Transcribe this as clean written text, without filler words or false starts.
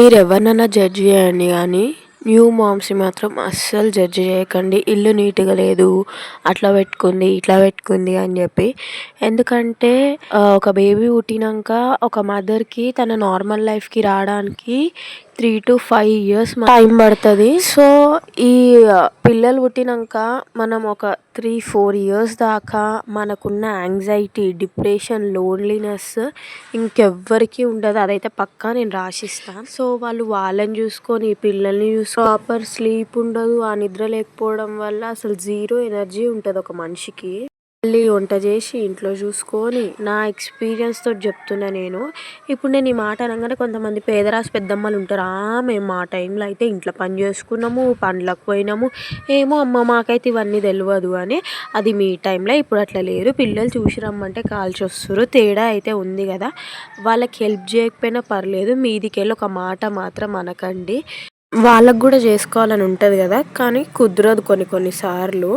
మీరు ఎవరినైనా జడ్జ్ చేయండి కానీ న్యూ మామ్స్ని మాత్రం అస్సలు జడ్జ్ చేయకండి. ఇల్లు నీట్గా లేదు, అట్లా పెట్టుకుంది ఇట్లా పెట్టుకుంది అని చెప్పి. ఎందుకంటే ఒక బేబీ పుట్టినాక ఒక మదర్కి తన నార్మల్ లైఫ్కి రావడానికి 3 to 5 years టైం పడుతుంది. సో ఈ పిల్లలు పుట్టినాక మనం ఒక 3-4 years దాకా మనకున్న యాంగ్జైటీ, డిప్రెషన్, లోన్లీనెస్ ఇంకెవ్వరికి ఉండదు. అదైతే పక్కా నేను రాసిస్తాను. సో వాళ్ళు వాళ్ళని చూసుకొని పిల్లల్ని ప్రాపర్ స్లీప్ ఉండదు. ఆ నిద్ర లేకపోవడం వల్ల అసలు జీరో ఎనర్జీ ఉంటుంది ఒక మనిషికి. మళ్ళీ వంట చేసి ఇంట్లో చూసుకొని నా ఎక్స్పీరియన్స్తో చెప్తున్నా నేను. ఇప్పుడు నేను ఈ మాట అనగానే కొంతమంది పేదరాశి పెద్దమ్మలు ఉంటారు, మేము మా టైంలో అయితే ఇంట్లో పని చేసుకున్నాము, పనులకు పోయినాము, ఏమో అమ్మ మాకైతే ఇవన్నీ తెలియదు అని. అది మీ టైంలో, ఇప్పుడు అట్లా లేరు. పిల్లలు చూసి రమ్మంటే కాల్చి వస్తారు. తేడా అయితే ఉంది కదా. వాళ్ళకి హెల్ప్ చేయకపోయినా పర్లేదు, మీదికెళ్ళి ఒక మాట మాత్రం అనకండి. వాళ్ళకు కూడా చేసుకోవాలని ఉంటుంది కదా, కానీ కుదరదు కొన్నిసార్లు.